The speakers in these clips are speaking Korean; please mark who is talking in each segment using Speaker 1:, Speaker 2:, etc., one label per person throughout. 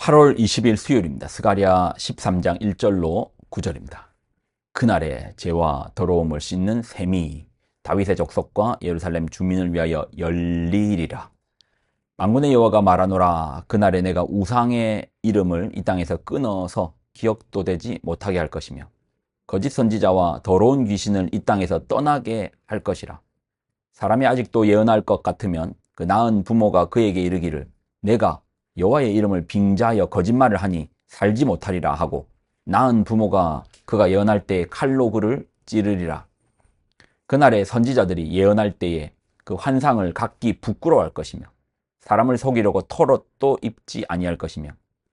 Speaker 1: 8월 20일 수요일입니다. 스가랴 13장 1절로 9절입니다. 그날에 죄와 더러움을 씻는 셈이 다윗의 족속과 예루살렘 주민을 위하여 열리리라. 만군의 여호와가 말하노라. 그날에 내가 우상의 이름을 이 땅에서 끊어서 기억도 되지 못하게 할 것이며 거짓 선지자와 더러운 귀신을 이 땅에서 떠나게 할 것이라. 사람이 아직도 예언할 것 같으면 그 낳은 부모가 그에게 이르기를 내가 여호와의 이름을 빙자하여 거짓말을 하니 살지 못하리라 하고 낳은 부모가 그가 예언할 때에 칼로 그를 찌르리라. 그날에 선지자들이 예언할 때에 그 환상을 각기 부끄러워할 것이며 사람을 속이려고 털옷도 입지 아니할 것이며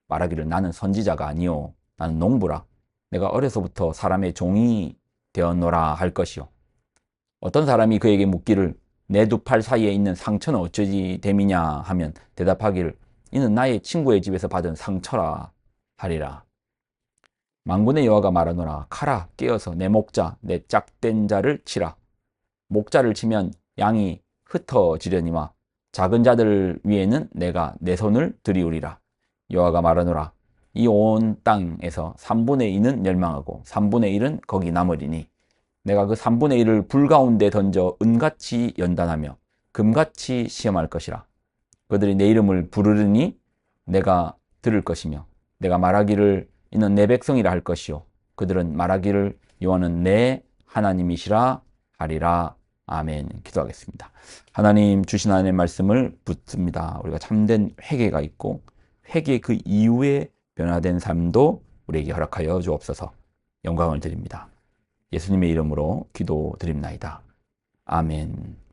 Speaker 1: 말하기를 나는 선지자가 아니요 나는 농부라. 내가 어려서부터 사람의 종이 되었노라 할 것이요. 어떤 사람이 그에게 묻기를 내 두 팔 사이에 있는 상처는 어쩌지 됨이냐 하면 대답하기를 이는 나의 친구의 집에서 받은 상처라 하리라. 만군의 여호와가 말하노라. 카라 깨어서 내 목자 내 짝된 자를 치라. 목자를 치면 양이 흩어지려니와 작은 자들 위에는 내가 내 손을 들이우리라. 여호와가 말하노라. 이 온 땅에서 3분의 2는 멸망하고 3분의 1은 거기 남으리니 내가 그 3분의 1을 불 가운데 던져 은같이 연단하며 금같이 시험할 것이라. 그들이 내 이름을 부르르니 내가 들을 것이며 내가 말하기를 이는 내 백성이라 할 것이요 그들은 말하기를 여호와는 내 하나님이시라 하리라. 아멘. 기도하겠습니다. 하나님 주신 하나님의 말씀을 붙듭니다. 우리가 참된 회개가 있고 회개 그 이후에 변화된 삶도 우리에게 허락하여 주옵소서. 영광을 드립니다. 예수님의 이름으로 기도드립나이다. 아멘.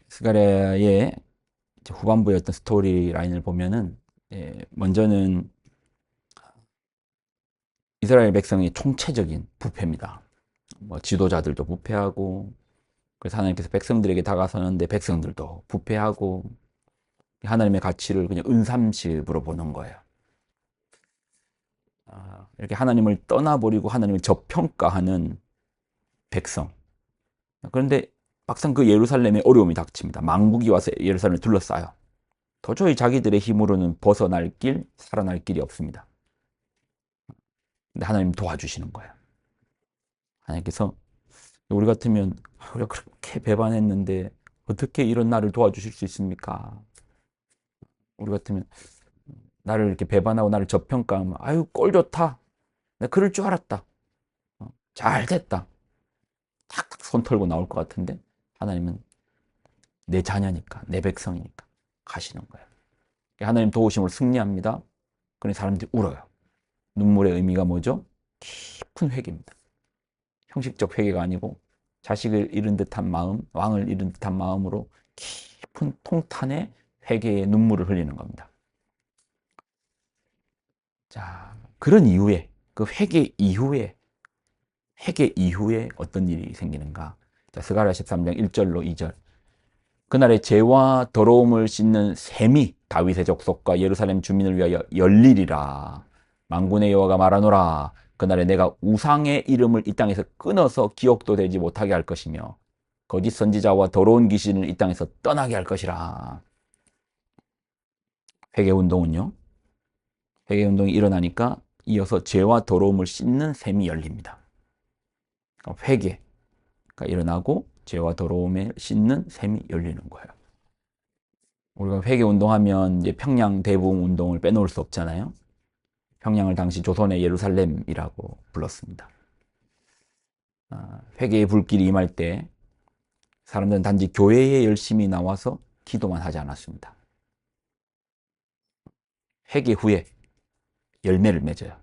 Speaker 1: 스가랴의 후반부의 어떤 스토리 라인을 보면은 먼저는 이스라엘 백성의 총체적인 부패입니다. 뭐 지도자들도 부패하고 그래서 하나님께서 백성들에게 다가서는데 백성들도 부패하고 하나님의 가치를 그냥 은삼십으로 보는 거예요. 이렇게 하나님을 떠나버리고 하나님을 저평가하는 백성. 그런데 막상 그 예루살렘에 어려움이 닥칩니다. 망국이 와서 예루살렘을 둘러싸요. 도저히 자기들의 힘으로는 벗어날 길, 살아날 길이 없습니다. 근데 하나님 도와주시는 거예요. 하나님께서 우리 같으면 우리가 그렇게 배반했는데 어떻게 이런 나를 도와주실 수 있습니까? 우리 같으면 나를 이렇게 배반하고 나를 저평가하면 아유 꼴 좋다. 내가 그럴 줄 알았다. 잘 됐다. 탁탁 손 털고 나올 것 같은데 하나님은 내 자녀니까 내 백성이니까 가시는 거예요. 하나님 도우심으로 승리합니다. 그러니 사람들이 울어요. 눈물의 의미가 뭐죠? 깊은 회개입니다. 형식적 회개가 아니고 자식을 잃은 듯한 마음, 왕을 잃은 듯한 마음으로 깊은 통탄의 회개의 눈물을 흘리는 겁니다. 자, 그런 이후에 그 회개 이후에 어떤 일이 생기는가? 자, 스가랴 13장 1절로 2절. 그날에 죄와 더러움을 씻는 셈이 다윗의 족속과 예루살렘 주민을 위하여 열리리라. 만군의 여호와가 말하노라. 그날에 내가 우상의 이름을 이 땅에서 끊어서 기억도 되지 못하게 할 것이며 거짓 선지자와 더러운 귀신을 이 땅에서 떠나게 할 것이라. 회개운동은요. 회개운동이 일어나니까 이어서 죄와 더러움을 씻는 셈이 열립니다. 회개가 일어나고 죄와 더러움을 씻는 셈이 열리는 거예요. 우리가 회개 운동하면 이제 평양 대붕 운동을 빼놓을 수 없잖아요. 평양을 당시 조선의 예루살렘이라고 불렀습니다. 회개의 불길이 임할 때 사람들은 단지 교회에 열심히 나와서 기도만 하지 않았습니다. 회개 후에 열매를 맺어요.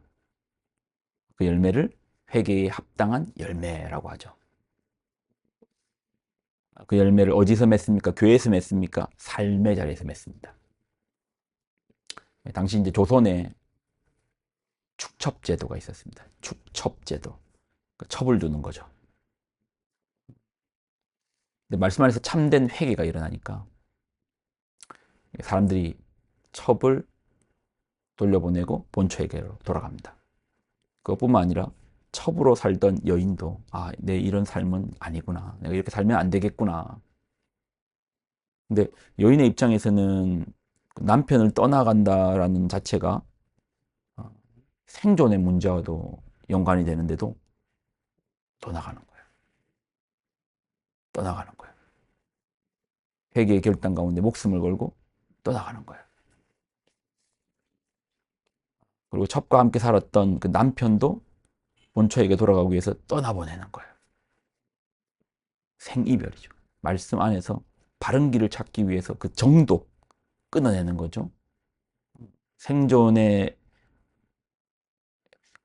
Speaker 1: 그 열매를 회개에 합당한 열매라고 하죠. 그 열매를 어디서 맺습니까? 교회에서 맺습니까? 삶의 자리에서 맺습니다. 당시 이제 조선에 축첩제도가 있었습니다. 축첩제도. 첩을 두는 거죠. 근데 말씀 안에서 참된 회개가 일어나니까 사람들이 첩을 돌려보내고 본초에게로 돌아갑니다. 그것뿐만 아니라 첩으로 살던 여인도 내 이런 삶은 아니구나. 내가 이렇게 살면 안 되겠구나. 근데 여인의 입장에서는 남편을 떠나간다라는 자체가 생존의 문제와도 연관이 되는데도 떠나가는 거예요. 떠나가는 거예요. 회개의 결단 가운데 목숨을 걸고 떠나가는 거예요. 그리고 첩과 함께 살았던 그 남편도 본처에게 돌아가기 위해서 떠나보내는 거예요. 생이별이죠. 말씀 안에서 바른 길을 찾기 위해서 그 정도 끊어내는 거죠. 생존의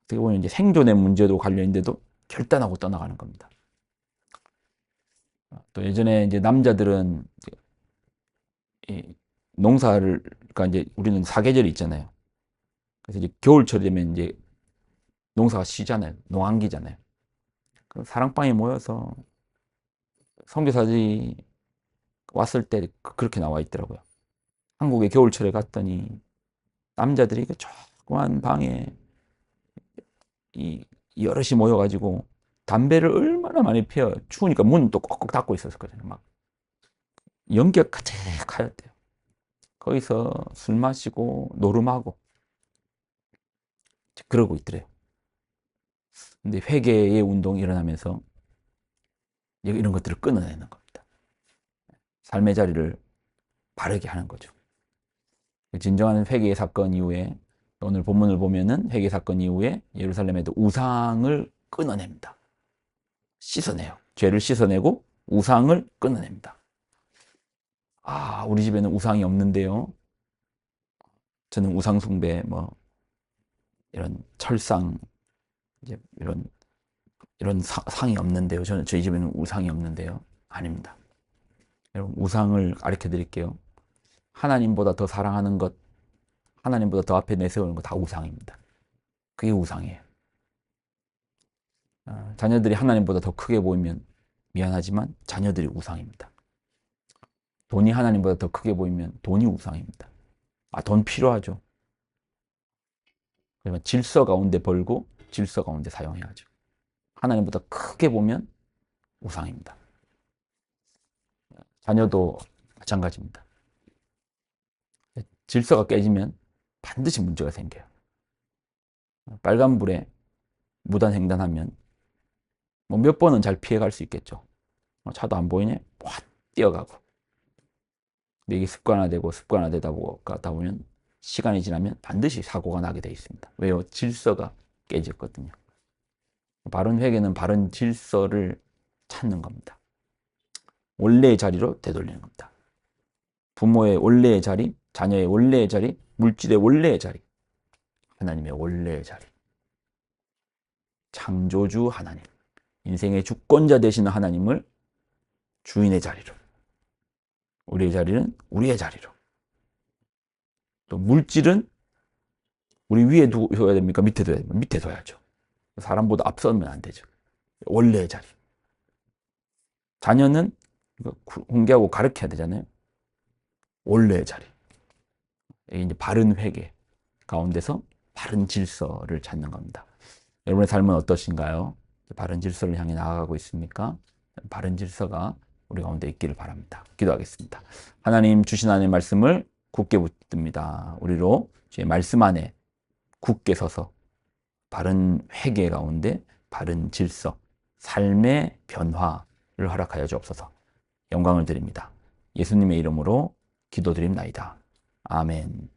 Speaker 1: 어떻게 보면 이제 생존의 문제도 관련인데도 결단하고 떠나가는 겁니다. 또 예전에 이제 남자들은 이 농사를 그러니까 이제 우리는 사계절이 있잖아요. 그래서 이제 겨울철이 되면 이제 농사가 쉬잖아요. 농한기잖아요. 그 사랑방에 모여서 선교사들이 왔을 때 그렇게 나와 있더라고요. 한국의 겨울철에 갔더니 남자들이 그 조그만 방에 이 여럿이 모여가지고 담배를 얼마나 많이 피워요. 추우니까 문 또 꼭꼭 닫고 있었거든요. 막 연기가 가득하였대요. 거기서 술 마시고 노름하고 그러고 있더래요. 근데 회개의 운동이 일어나면서 이런 것들을 끊어내는 겁니다. 삶의 자리를 바르게 하는 거죠. 진정한 회개의 사건 이후에 오늘 본문을 보면은 회개 사건 이후에 예루살렘에도 우상을 끊어냅니다. 씻어내요. 죄를 씻어내고 우상을 끊어냅니다. 아, 우리 집에는 우상이 없는데요. 저는 우상 숭배 뭐 이런 철상 이제 이런 상이 없는데요. 저희 집에는 우상이 없는데요. 아닙니다. 여러분 우상을 가르쳐 드릴게요. 하나님보다 더 사랑하는 것, 하나님보다 더 앞에 내세우는 거 다 우상입니다. 그게 우상이에요. 자녀들이 하나님보다 더 크게 보이면 미안하지만 자녀들이 우상입니다. 돈이 하나님보다 더 크게 보이면 돈이 우상입니다. 돈 필요하죠. 그러면 질서 가운데 벌고 질서 가운데 사용해야죠. 하나님보다 크게 보면 우상입니다. 자녀도 마찬가지입니다. 질서가 깨지면 반드시 문제가 생겨요. 빨간불에 무단횡단하면 뭐 몇 번은 잘 피해갈 수 있겠죠. 차도 안 보이네? 확 뛰어가고. 근데 이게 습관화되다 보면 시간이 지나면 반드시 사고가 나게 되어 있습니다. 왜요? 질서가 깨졌거든요. 바른 회개는 바른 질서를 찾는 겁니다. 원래의 자리로 되돌리는 겁니다. 부모의 원래의 자리, 자녀의 원래의 자리, 물질의 원래의 자리, 하나님의 원래의 자리. 창조주 하나님, 인생의 주권자 되시는 하나님을 주인의 자리로, 우리의 자리는 우리의 자리로, 또 물질은 우리 위에 둬야 됩니까? 밑에 둬야 됩니까? 밑에 둬야죠. 사람보다 앞서면 안 되죠. 원래의 자리. 자녀는 공개하고 가르쳐야 되잖아요. 원래의 자리. 이제 바른 회개 가운데서 바른 질서를 찾는 겁니다. 여러분의 삶은 어떠신가요? 바른 질서를 향해 나아가고 있습니까? 바른 질서가 우리 가운데 있기를 바랍니다. 기도하겠습니다. 하나님 주신 하나님의 말씀을 굳게 붙듭니다. 우리로 주의 말씀 안에 굳게 서서 바른 회개 가운데 바른 질서, 삶의 변화를 허락하여 주옵소서. 영광을 드립니다. 예수님의 이름으로 기도드립나이다. 아멘.